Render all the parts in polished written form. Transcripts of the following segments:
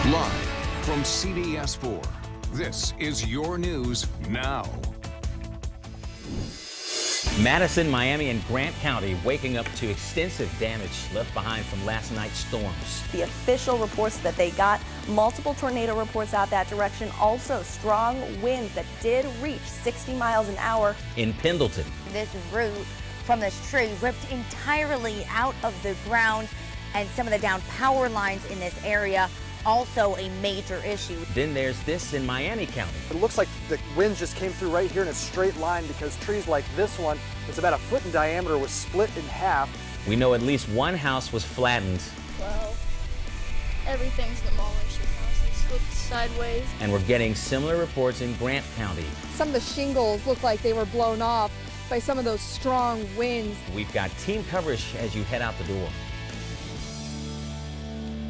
Live from CBS4, this is your news now. Madison, Miami, and Grant County waking up to extensive damage left behind from last night's storms. The official reports that they got, multiple tornado reports out that direction, also strong winds that did reach 60 miles an hour. In Pendleton, this root from this tree ripped entirely out of the ground, and some of the downed power lines in this area also a major issue. Then there's this in Miami County. It looks like the wind just came through right here in a straight line because trees like this one, it's about 1 foot in diameter, was split in half. We know at least one house was flattened. Well, everything's demolished. The house is flipped sideways. And we're getting similar reports in Grant County. Some of the shingles look like they were blown off by some of those strong winds. We've got team coverage as you head out the door.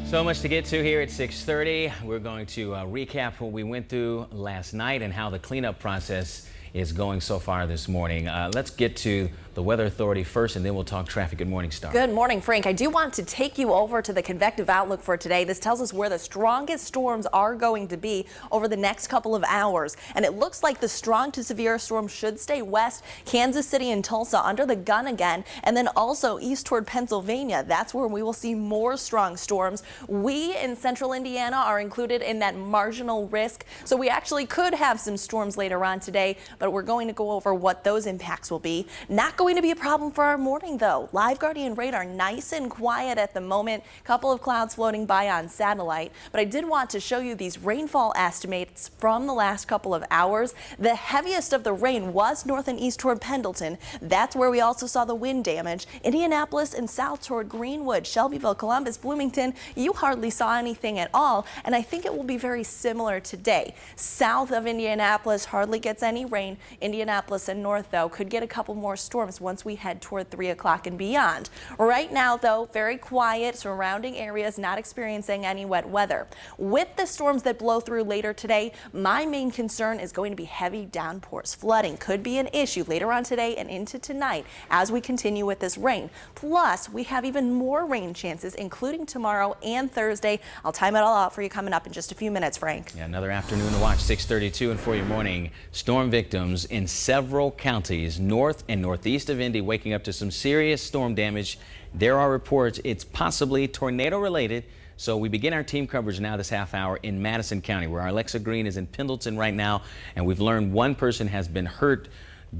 So much to get to here at 6:30. We're going to recap what we went through last night and how the cleanup process is going so far this morning. Let's get to the Weather Authority first, and then we'll talk traffic. Good morning, Star. Good morning, Frank. I do want to take you over to the convective outlook for today. This tells us where the strongest storms are going to be over the next couple of hours. And it looks like the strong to severe storm should stay west, Kansas City and Tulsa under the gun again, and then also east toward Pennsylvania. That's where we will see more strong storms. We in central Indiana are included in that marginal risk, so we actually could have some storms later on today, but we're going to go over what those impacts will be. Not going to be a problem for our morning, though. Live Guardian radar nice and quiet at the moment. Couple of clouds floating by on satellite, but I did want to show you these rainfall estimates from the last couple of hours. The heaviest of the rain was north and east toward Pendleton. That's where we also saw the wind damage. Indianapolis and south toward Greenwood, Shelbyville, Columbus, Bloomington, you hardly saw anything at all, and I think it will be very similar today. South of Indianapolis hardly gets any rain. Indianapolis and north, though, could get a couple more storms once we head toward 3 o'clock and beyond. Right now, though, very quiet, surrounding areas not experiencing any wet weather. With the storms that blow through later today, my main concern is going to be heavy downpours. Flooding could be an issue later on today and into tonight as we continue with this rain. Plus, we have even more rain chances, including tomorrow and Thursday. I'll time it all out for you coming up in just a few minutes, Frank. Yeah, another afternoon to watch, 6:32, and for your morning, storm victims in several counties north and northeast of Indy waking up to some serious storm damage. There are reports it's possibly tornado related. So we begin our team coverage now this half hour in Madison County, where our Alexa Green is in Pendleton right now, and we've learned one person has been hurt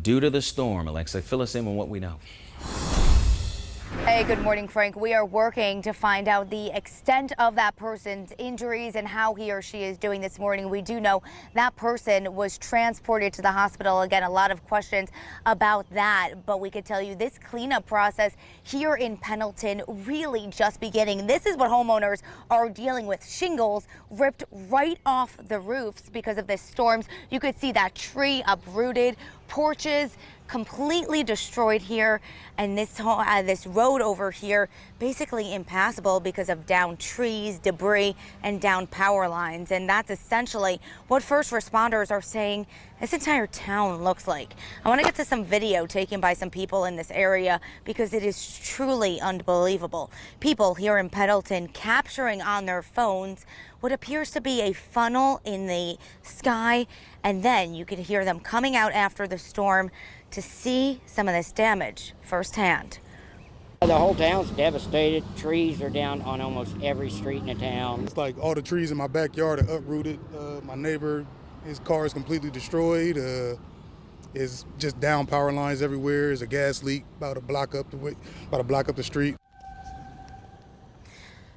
due to the storm. Alexa, fill us in on what we know. Hey, good morning, Frank. We are working to find out the extent of that person's injuries and how he or she is doing this morning. We do know that person was transported to the hospital. Again, a lot of questions about that, but we could tell you this cleanup process here in Pendleton really just beginning. This is what homeowners are dealing with. Shingles ripped right off the roofs because of the storms. You could see that tree uprooted, porches completely destroyed here, and this road over here basically impassable because of downed trees, debris, and downed power lines. And that's essentially what first responders are saying this entire town looks like. I want to get to some video taken by some people in this area because it is truly unbelievable. People here in Pendleton capturing on their phones what appears to be a funnel in the sky, and then you can hear them coming out after the storm to see some of this damage firsthand. The whole town's devastated. Trees are down on almost every street in the town. It's like all the trees in my backyard are uprooted. My neighbor, his car is completely destroyed. It's just down power lines everywhere. There's a gas leak about a block up the street.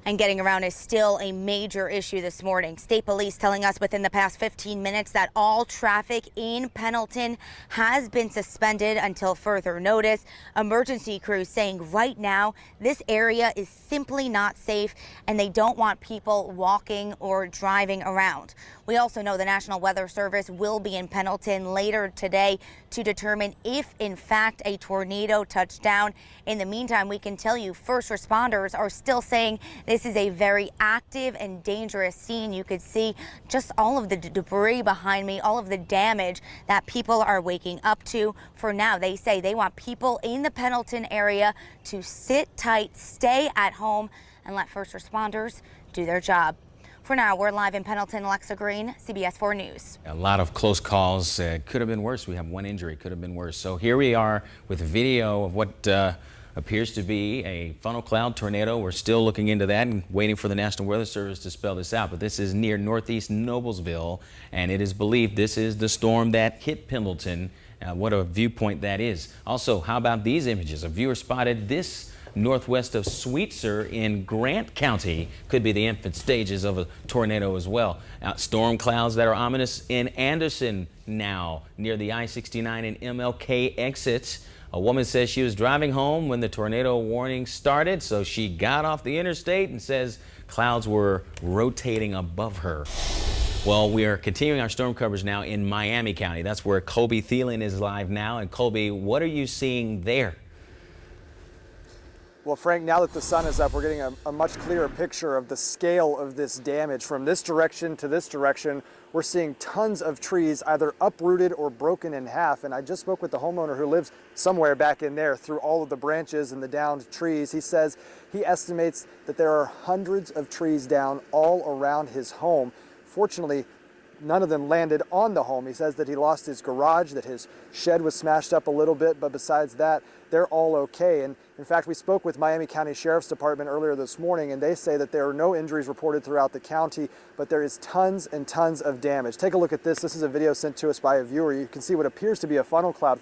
And getting around is still a major issue this morning. State police telling us within the past 15 minutes that all traffic in Pendleton has been suspended until further notice. Emergency crews saying right now this area is simply not safe and they don't want people walking or driving around. We also know the National Weather Service will be in Pendleton later today to determine if in fact a tornado touched down. In the meantime, we can tell you first responders are still saying this is a very active and dangerous scene. You could see just all of the debris behind me, all of the damage that people are waking up to. For now, they say they want people in the Pendleton area to sit tight, stay at home, and let first responders do their job. For now, we're live in Pendleton. Alexa Green, CBS 4 News. A lot of close calls. Could have been worse. We have one injury. Could have been worse. So here we are with a video of what appears to be a funnel cloud tornado. We're still looking into that and waiting for the National Weather Service to spell this out. But this is near northeast Noblesville, and it is believed this is the storm that hit Pendleton. What a viewpoint that is. Also, how about these images? A viewer spotted this northwest of Sweetser in Grant County. Could be the infant stages of a tornado as well. Storm clouds that are ominous in Anderson now near the I-69 and MLK exits. A woman says she was driving home when the tornado warning started, so she got off the interstate and says clouds were rotating above her. Well, we are continuing our storm coverage now in Miami County. That's where Colby Thielen is live now. And Colby, what are you seeing there? Well, Frank, now that the sun is up, we're getting a much clearer picture of the scale of this damage. From this direction to this direction, we're seeing tons of trees either uprooted or broken in half. And I just spoke with the homeowner who lives somewhere back in there through all of the branches and the downed trees. He says he estimates that there are hundreds of trees down all around his home. Fortunately, none of them landed on the home. He says that he lost his garage, that his shed was smashed up a little bit, but besides that, they're all okay. And in fact, we spoke with Miami County Sheriff's Department earlier this morning, and they say that there are no injuries reported throughout the county, but there is tons and tons of damage. Take a look at this. This is a video sent to us by a viewer. You can see what appears to be a funnel cloud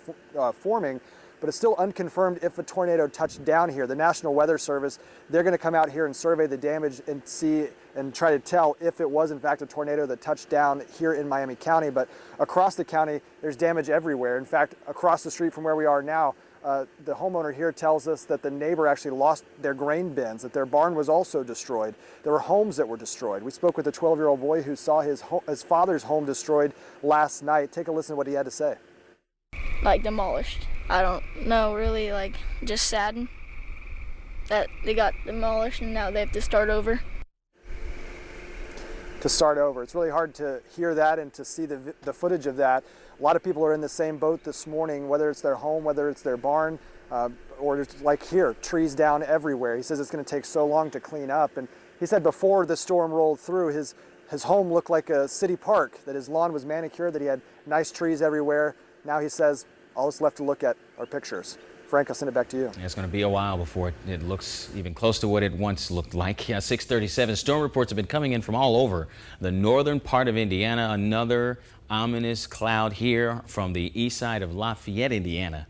forming, but it's still unconfirmed if a tornado touched down here. The National Weather Service, they're going to come out here and survey the damage and see and try to tell if it was in fact a tornado that touched down here in Miami County. But across the county, there's damage everywhere. In fact, across the street from where we are now, the homeowner here tells us that the neighbor actually lost their grain bins, that their barn was also destroyed. There were homes that were destroyed. We spoke with a 12-year-old boy who saw his father's home destroyed last night. Take a listen to what he had to say. Like demolished. I don't know, really, like just saddened that they got demolished and now they have to start over. To start over. It's really hard to hear that and to see the footage of that. A lot of people are in the same boat this morning, whether it's their home, whether it's their barn, or it's like here, trees down everywhere. He says it's going to take so long to clean up. And he said before the storm rolled through, his home looked like a city park, that his lawn was manicured, that he had nice trees everywhere. Now he says all that's left to look at are pictures. Frank, I'll send it back to you. It's going to be a while before it looks even close to what it once looked like. 6:37. Storm reports have been coming in from all over the northern part of Indiana. Another ominous cloud here from the east side of Lafayette, Indiana.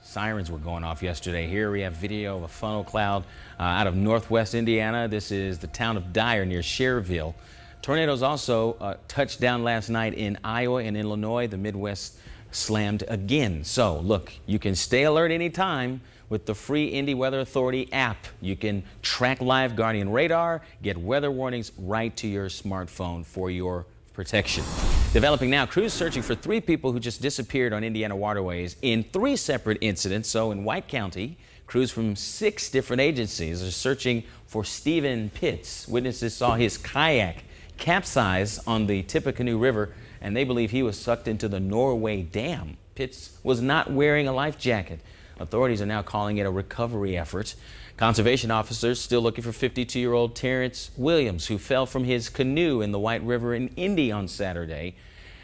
Sirens were going off yesterday. Here we have video of a funnel cloud out of northwest Indiana. This is the town of Dyer near Cherville. Tornadoes also touched down last night in Iowa and Illinois. The Midwest slammed again. So look, you can stay alert anytime with the free Indy Weather Authority app. You can track live Guardian radar, get weather warnings right to your smartphone for your protection. Developing now, crews searching for 3 people who just disappeared on Indiana waterways in 3 separate incidents. So in White County, crews from 6 different agencies are searching for Stephen Pitts. Witnesses saw his kayak capsize on the Tippecanoe River, and they believe he was sucked into the Norway Dam. Pitts was not wearing a life jacket. Authorities are now calling it a recovery effort. Conservation officers still looking for 52-year-old Terrence Williams, who fell from his canoe in the White River in Indy on Saturday.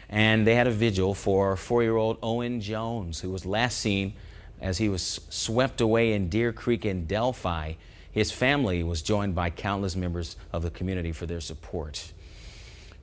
And they had a vigil for 4-year-old Owen Jones, who was last seen as he was swept away in Deer Creek in Delphi. His family was joined by countless members of the community for their support.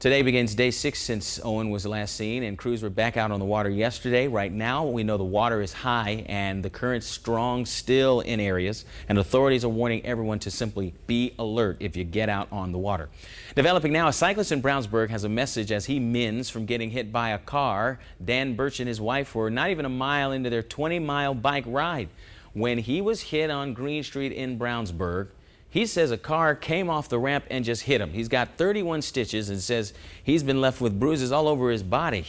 Today begins day 6 since Owen was last seen, and crews were back out on the water yesterday. Right now, we know the water is high and the current's strong still in areas, and authorities are warning everyone to simply be alert if you get out on the water. Developing now, a cyclist in Brownsburg has a message as he mends from getting hit by a car. Dan Birch and his wife were not even a mile into their 20-mile bike ride when he was hit on Green Street in Brownsburg. He says a car came off the ramp and just hit him. He's got 31 stitches and says he's been left with bruises all over his body.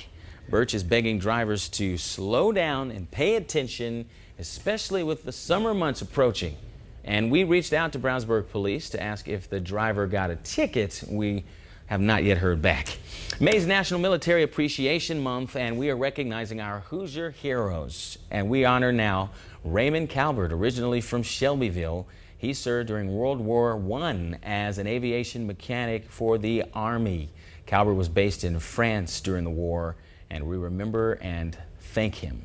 Birch is begging drivers to slow down and pay attention, especially with the summer months approaching. And we reached out to Brownsburg police to ask if the driver got a ticket. We have not yet heard back. May's National Military Appreciation Month, and we are recognizing our Hoosier heroes. And we honor now Raymond Calvert, originally from Shelbyville. He served during World War I as an aviation mechanic for the Army. Calvert was based in France during the war, and we remember and thank him.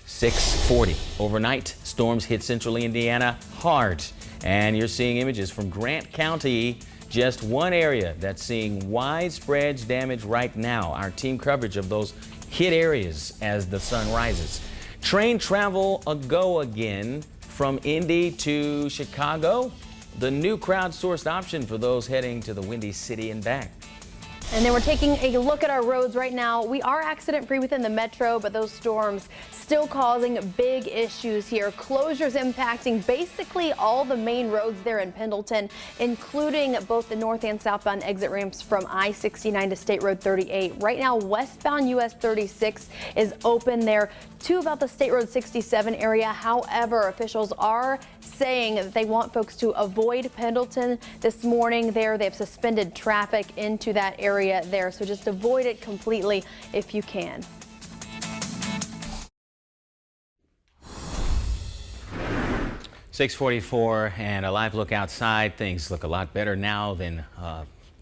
6:40 overnight, storms hit central Indiana hard, and you're seeing images from Grant County, just one area that's seeing widespread damage right now. Our team coverage of those hit areas as the sun rises. Train travel a go again from Indy to Chicago, the new crowdsourced option for those heading to the Windy City and back. And then we're taking a look at our roads right now. We are accident-free within the metro, but those storms still causing big issues here. Closures impacting basically all the main roads there in Pendleton, including both the north and southbound exit ramps from I-69 to State Road 38. Right now, westbound US 36 is open there to about the State Road 67 area. However, officials are saying that they want folks to avoid Pendleton this morning there. They've suspended traffic into that area there, so just avoid it completely if you can. .644 and a live look outside. Things look a lot better now than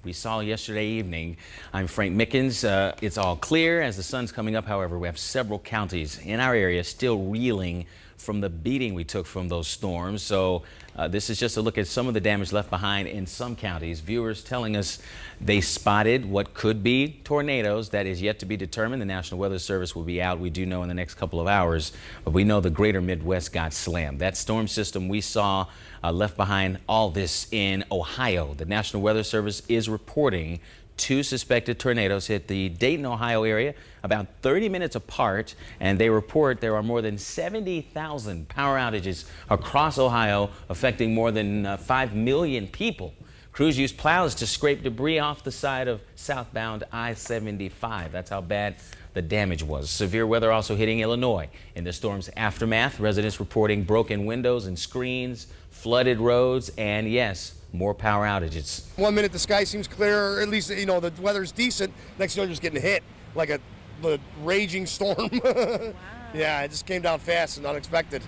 we saw yesterday evening. I'm Frank Mickens. It's all clear as the sun's coming up. However, we have several counties in our area still reeling from the beating we took from those storms. So this is just a look at some of the damage left behind in some counties. Viewers telling us they spotted what could be tornadoes. That is yet to be determined. The National Weather Service will be out, we do know, in the next couple of hours. But we know the greater Midwest got slammed. That storm system we saw left behind all this in Ohio. The National Weather Service is reporting 2 suspected tornadoes hit the Dayton, Ohio area about 30 minutes apart, and they report there are more than 70,000 power outages across Ohio, affecting more than 5 million people. Crews used plows to scrape debris off the side of southbound I-75. That's how bad the damage was. Severe weather also hitting Illinois. In the storm's aftermath, residents reporting broken windows and screens, flooded roads, and yes, more power outages. 1 minute the sky seems clear, or at least, the weather's decent. Next thing you're just getting hit like a raging storm. Wow. Yeah, it just came down fast and unexpected.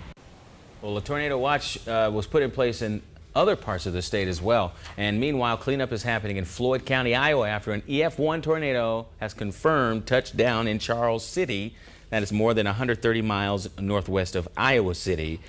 Well, a tornado watch was put in place in other parts of the state as well. And meanwhile, cleanup is happening in Floyd County, Iowa, after an EF1 tornado has confirmed touchdown in Charles City. That is more than 130 miles northwest of Iowa City.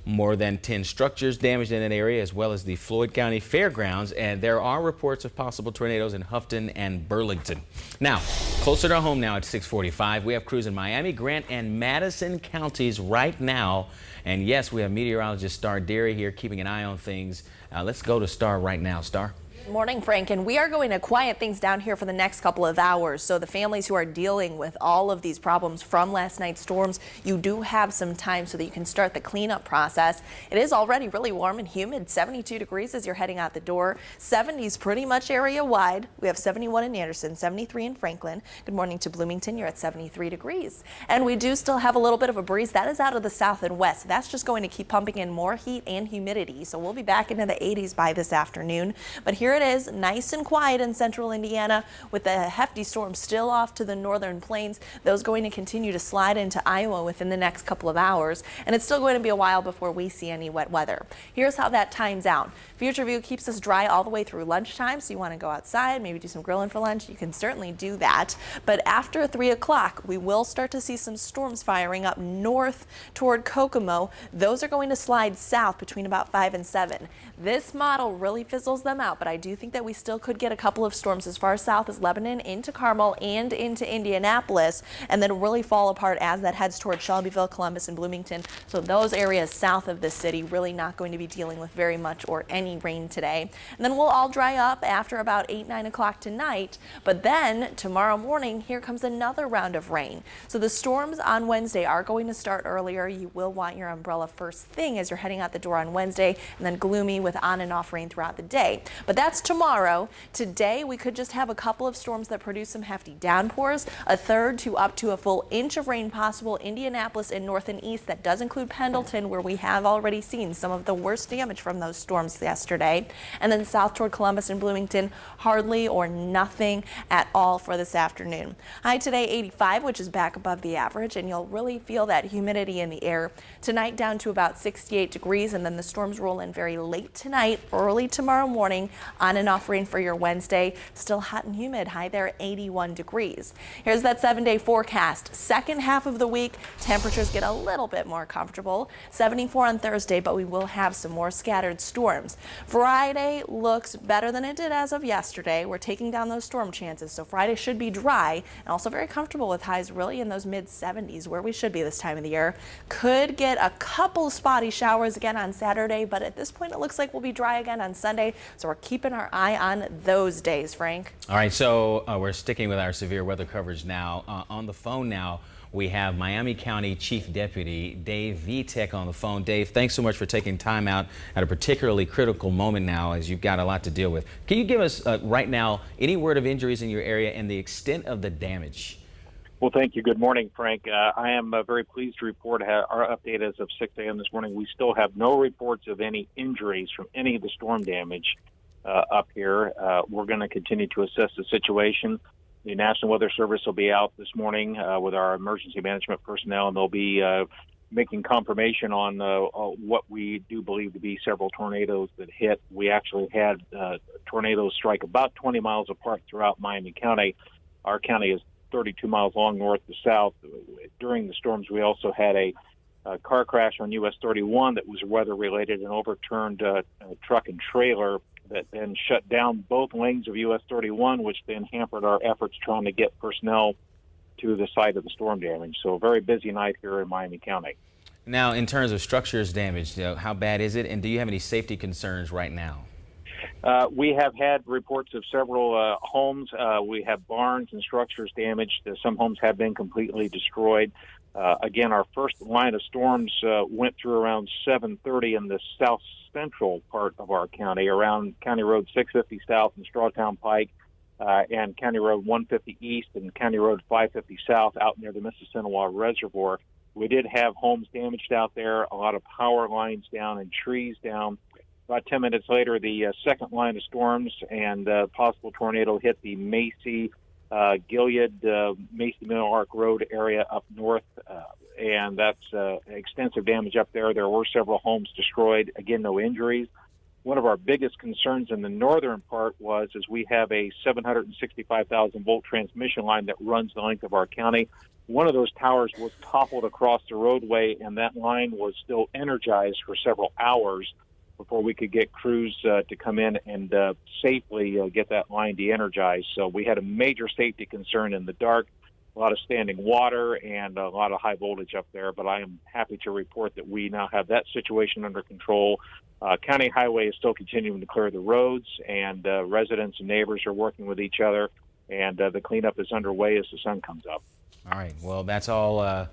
More than 10 structures damaged in that area, as well as the Floyd County Fairgrounds, and there are reports of possible tornadoes in Houghton and Burlington. Now, closer to home now at 6:45, we have crews in Miami, Grant, and Madison counties right now. And yes, we have meteorologist Star Derry here keeping an eye on things. Let's go to Star right now. Star. Morning, Frank, and we are going to quiet things down here for the next couple of hours. So the families who are dealing with all of these problems from last night's storms, you do have some time so that you can start the cleanup process. It is already really warm and humid, 72 degrees as you're heading out the door. 70s pretty much area wide. We have 71 in Anderson, 73 in Franklin. Good morning to Bloomington. You're at 73 degrees. And we do still have a little bit of a breeze. That is out of the south and west. That's just going to keep pumping in more heat and humidity. So we'll be back into the 80s by this afternoon. But here it is, nice and quiet in central Indiana with the hefty storm still off to the northern plains. Those going to continue to slide into Iowa within the next couple of hours, and it's still going to be a while before we see any wet weather. Here's how that times out. Future View keeps us dry all the way through lunchtime, so you want to go outside, maybe do some grilling for lunch. You can certainly do that. But after 3 o'clock, we will start to see some storms firing up north toward Kokomo. Those are going to slide south between about 5 and 7. This model really fizzles them out, but I do think that we still could get a couple of storms as far south as Lebanon, into Carmel, and into Indianapolis, and then really fall apart as that heads toward Shelbyville, Columbus, and Bloomington. So those areas south of the city really not going to be dealing with very much or any rain today. And then we'll all dry up after about 8, 9 o'clock tonight. But then tomorrow morning, here comes another round of rain. So the storms on Wednesday are going to start earlier. You will want your umbrella first thing as you're heading out the door on Wednesday, and then gloomy with on and off rain throughout the day. But that That's tomorrow. Today, we could just have a couple of storms that produce some hefty downpours, a third to up to a full inch of rain possible. Indianapolis and north and east. That does include Pendleton, where we have already seen some of the worst damage from those storms yesterday. And then south toward Columbus and Bloomington, hardly or nothing at all for this afternoon. High today 85, which is back above the average, and you'll really feel that humidity in the air. Tonight down to about 68 degrees, and then the storms roll in very late tonight, early tomorrow morning. On and off rain for your Wednesday. Still hot and humid. High there 81 degrees. Here's that 7-day forecast. Second half of the week, temperatures get a little bit more comfortable. 74 on Thursday, but we will have some more scattered storms. Friday looks better than it did as of yesterday. We're taking down those storm chances, so Friday should be dry and also very comfortable with highs really in those mid 70s, where we should be this time of the year. Could get a couple spotty showers again on Saturday, but at this point it looks like we'll be dry again on Sunday, so we're keeping our eye on those days, Frank. All right, so we're sticking with our severe weather coverage now. On the phone now, we have Miami County Chief Deputy Dave Vitek on the phone. Dave, thanks so much for taking time out at a particularly critical moment now, as you've got a lot to deal with. Can you give us right now any word of injuries in your area and the extent of the damage? Well, thank you. Good morning, Frank. I am very pleased to report our update as of 6 a.m. this morning. We still have no reports of any injuries from any of the storm damage up here. We're going to continue to assess the situation. The National Weather Service will be out this morning with our emergency management personnel, and they'll be making confirmation on what we do believe to be several tornadoes that hit. We actually had tornadoes strike about 20 miles apart throughout Miami County. Our county is 32 miles long north to south. During the storms, we also had a car crash on US 31 that was weather-related, and overturned a truck and trailer that then shut down both lanes of US 31, which then hampered our efforts trying to get personnel to the site of the storm damage. So a very busy night here in Miami County. Now, in terms of structures damaged, how bad is it, and do you have any safety concerns right now? We have had reports of several homes. We have barns and structures damaged. Some homes have been completely destroyed. Again, our first line of storms went through around 7:30 in the south central part of our county, around County Road 650 South and Strawtown Pike, and County Road 150 East and County Road 550 South out near the Mississinawa Reservoir. We did have homes damaged out there, a lot of power lines down and trees down. About 10 minutes later, the second line of storms and possible tornado hit the Macy, Gilead, Macy Middle Arc Road area up north, and that's extensive damage up there. There were several homes destroyed. Again, no injuries. One of our biggest concerns in the northern part is we have a 765,000 volt transmission line that runs the length of our county. One of those towers was toppled across the roadway, and that line was still energized for several hours before we could get crews to come in and safely get that line de-energized. So we had a major safety concern in the dark, a lot of standing water and a lot of high voltage up there. But I am happy to report that we now have that situation under control. County Highway is still continuing to clear the roads, and residents and neighbors are working with each other, and the cleanup is underway as the sun comes up. All right. Well, that's all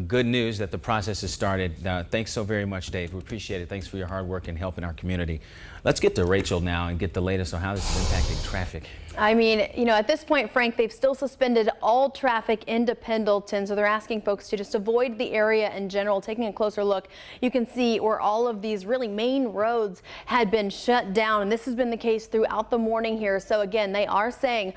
good news that the process has started. Thanks so very much, Dave. We appreciate it. Thanks for your hard work and helping our community. Let's get to Rachel now and get the latest on how this is impacting traffic. I mean, you know, at this point, Frank, they've still suspended all traffic into Pendleton, so they're asking folks to just avoid the area in general. Taking a closer look, you can see where all of these really main roads had been shut down, and this has been the case throughout the morning here. So again, they are saying,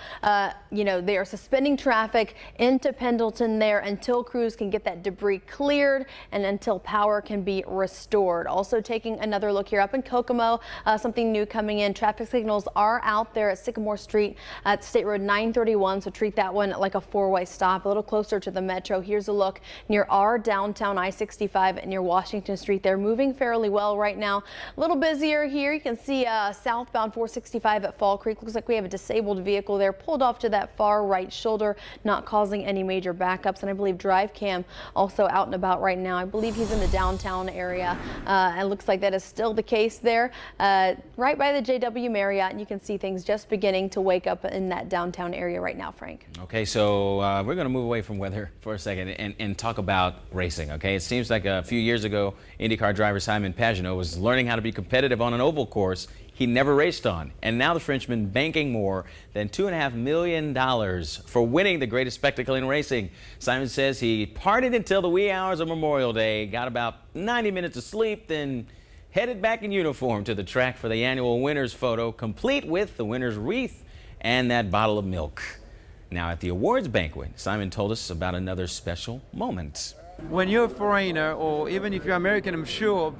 you know, they are suspending traffic into Pendleton there until crews can get that debris cleared and until power can be restored. Also taking another look here up in Kokomo, something new coming in. Traffic signals are out there at Sycamore Street at State Road 931, so treat that one like a four-way stop, a little closer to the metro. Here's a look near our downtown I-65 near Washington Street. They're moving fairly well right now. A little busier here. You can see southbound 465 at Fall Creek. Looks like we have a disabled vehicle there pulled off to that far right shoulder, not causing any major backups. And I believe Drive Cam also out and about right now. I believe he's in the downtown area. And looks like that is still the case there. Right by the JW Marriott, and you can see things just beginning to wake up in that downtown area right now, Frank. Okay, so we're going to move away from weather for a second and talk about racing. Okay, it seems like a few years ago, IndyCar driver Simon Pagenaud was learning how to be competitive on an oval course he never raced on. And now the Frenchman banking more than $2.5 million for winning the greatest spectacle in racing. Simon says he partied until the wee hours of Memorial Day, got about 90 minutes of sleep, then headed back in uniform to the track for the annual winner's photo, complete with the winner's wreath and that bottle of milk. Now at the awards banquet, Simon told us about another special moment. When you're a foreigner, or even if you're American, I'm sure,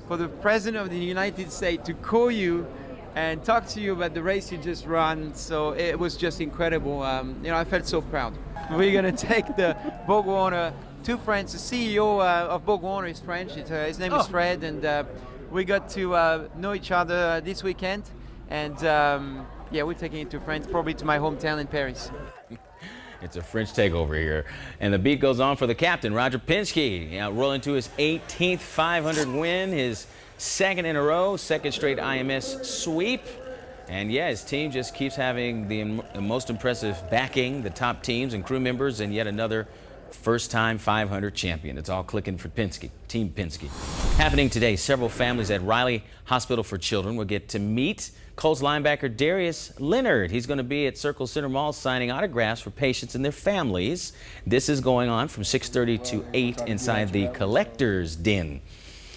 for the President of the United States to call you and talk to you about the race you just ran, so it was just incredible. I felt so proud. We're going to take the Borg Warner to France. The CEO of Borg Warner is French. His name is Fred, and we got to know each other this weekend. And yeah, we're taking it to France, probably to my hometown in Paris. It's a French takeover here. And the beat goes on for the captain, Roger Penske, rolling to his 18th 500 win, his second in a row, second straight IMS sweep. And yeah, his team just keeps having the most impressive backing, the top teams and crew members, and yet another first-time 500 champion. It's all clicking for Penske, Team Penske. Happening today, several families at Riley Hospital for Children will get to meet Colts linebacker Darius Leonard. He's going to be at Circle Center Mall signing autographs for patients and their families. This is going on from 6:30 to 8 inside the Collector's Den.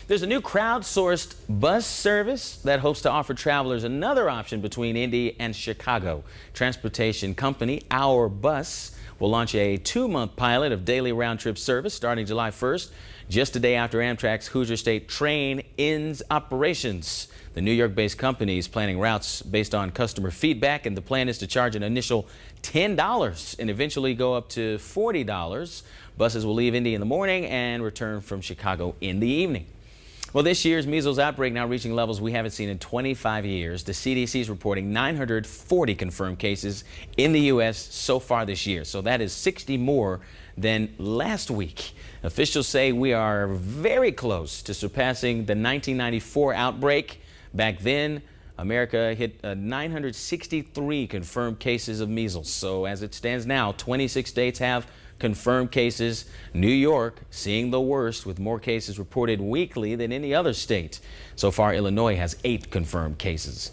There's a new crowdsourced bus service that hopes to offer travelers another option between Indy and Chicago. Transportation company Our Bus will launch a 2-month pilot of daily round-trip service starting July 1st, just a day after Amtrak's Hoosier State train ends operations. The New York-based company is planning routes based on customer feedback, and the plan is to charge an initial $10 and eventually go up to $40. Buses will leave Indy in the morning and return from Chicago in the evening. Well, this year's measles outbreak now reaching levels we haven't seen in 25 years. The CDC is reporting 940 confirmed cases in the U.S. so far this year. So that is 60 more than last week. Officials say we are very close to surpassing the 1994 outbreak. Back then, America hit 963 confirmed cases of measles. So as it stands now, 26 states have confirmed cases. New York seeing the worst with more cases reported weekly than any other state. So far, Illinois has 8 confirmed cases.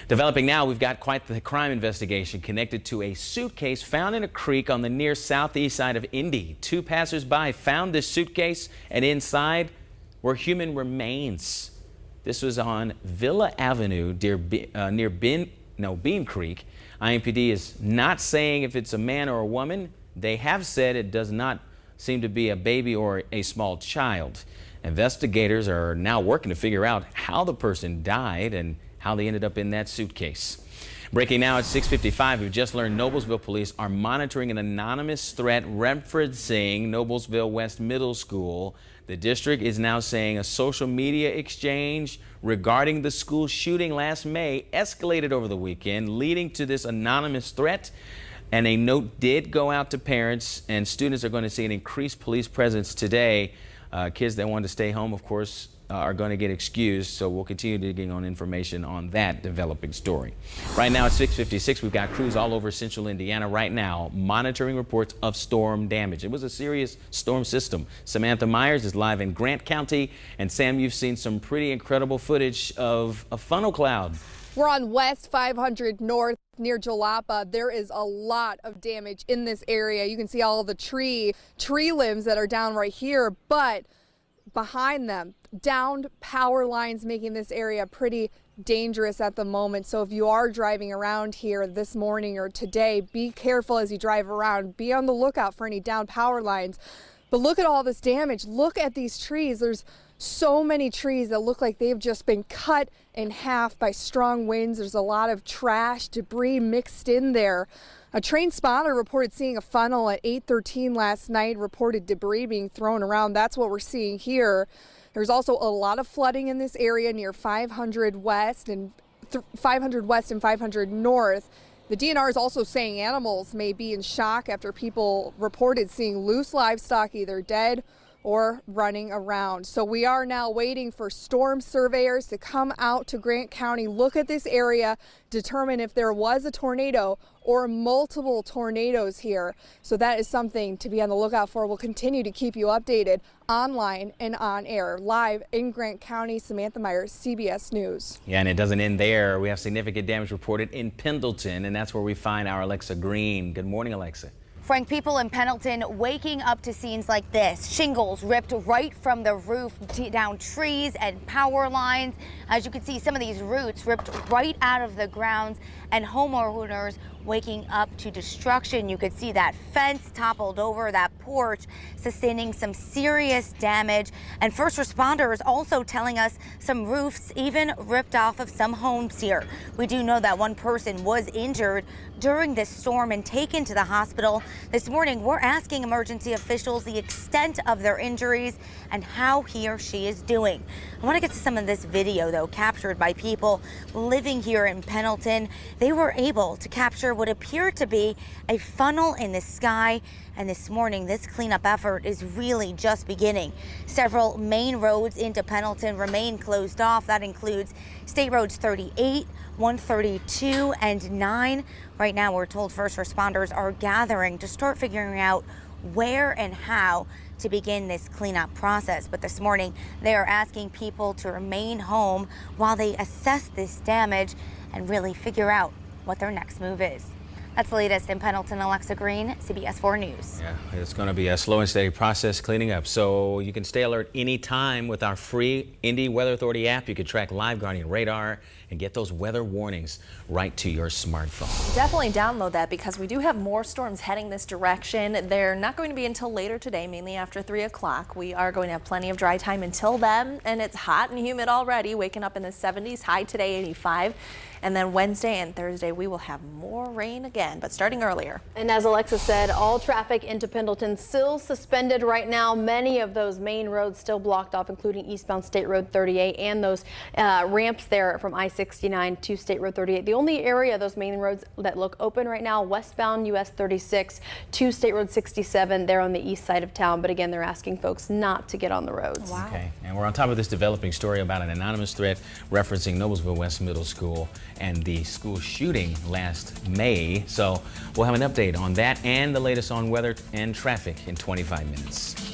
Developing now, we've got quite the crime investigation connected to a suitcase found in a creek on the near southeast side of Indy. 2 passersby found this suitcase, and inside were human remains. This was on Villa Avenue near Bean Creek. IMPD is not saying if it's a man or a woman. They have said it does not seem to be a baby or a small child. Investigators are now working to figure out how the person died and how they ended up in that suitcase. Breaking now at 6:55, we've just learned Noblesville police are monitoring an anonymous threat referencing Noblesville West Middle School. The district is now saying a social media exchange regarding the school shooting last May escalated over the weekend, leading to this anonymous threat. And a note did go out to parents, and students are going to see an increased police presence today. Kids that want to stay home, of course, are going to get excused, so we'll continue digging on information on that developing story. Right now at 6:56, we've got crews all over central Indiana right now monitoring reports of storm damage. It was a serious storm system. Samantha Myers is live in Grant County, and Sam, you've seen some pretty incredible footage of a funnel cloud. We're on West 500 North near Jalapa. There is a lot of damage in this area. You can see all the tree limbs that are down right here, but behind them, downed power lines, making this area pretty dangerous at the moment. So if you are driving around here this morning or today, be careful as you drive around. Be on the lookout for any downed power lines. But look at all this damage. Look at these trees. There's so many trees that look like they've just been cut in half by strong winds. There's a lot of trash, debris mixed in there. A train spotter reported seeing a funnel at 8:13 last night, reported debris being thrown around. That's what we're seeing here. There's also a lot of flooding in this area near 500 West and 500 North. The DNR is also saying animals may be in shock after people reported seeing loose livestock either dead or running around. So we are now waiting for storm surveyors to come out to Grant County, look at this area, determine if there was a tornado or multiple tornadoes here. So that is something to be on the lookout for. We'll continue to keep you updated online and on air. Live in Grant County, Samantha Meyer, CBS News. Yeah, and it doesn't end there. We have significant damage reported in Pendleton, and that's where we find our Alexa Green. Good morning, Alexa. Frank, people in Pendleton waking up to scenes like this. Shingles ripped right from the roof, down trees and power lines. As you can see, some of these roots ripped right out of the grounds, and homeowners waking up to destruction. You could see that fence toppled over, that porch sustaining some serious damage. And first responders also telling us some roofs even ripped off of some homes here. We do know that one person was injured during this storm and taken to the hospital. This morning, we're asking emergency officials the extent of their injuries and how he or she is doing. I want to get to some of this video, though, captured by people living here in Pendleton. They were able to capture what appeared to be a funnel in the sky. And this morning, this cleanup effort is really just beginning. Several main roads into Pendleton remain closed off. That includes State Roads 38, 132, and 9. Right now, we're told first responders are gathering to start figuring out where and how to begin this cleanup process. But this morning, they are asking people to remain home while they assess this damage and really figure out what their next move is. That's the latest in Pendleton. Alexa Green, CBS 4 News. Yeah, it's going to be a slow and steady process cleaning up. So you can stay alert anytime with our free Indy Weather Authority app. You can track live Guardian radar and get those weather warnings right to your smartphone. Definitely download that because we do have more storms heading this direction. They're not going to be until later today, mainly after 3 o'clock. We are going to have plenty of dry time until then, and it's hot and humid already, waking up in the 70s, high today 85. And then Wednesday and Thursday, we will have more rain again, but starting earlier. And as Alexa said, all traffic into Pendleton still suspended right now. Many of those main roads still blocked off, including eastbound State Road 38 and those ramps there from I-69 to State Road 38. The only area, those main roads that look open right now, westbound US 36 to State Road 67. They're on the east side of town. But again, they're asking folks not to get on the roads. Wow. Okay, and we're on top of this developing story about an anonymous threat referencing Noblesville West Middle School and the school shooting last May. So we'll have an update on that and the latest on weather and traffic in 25 minutes.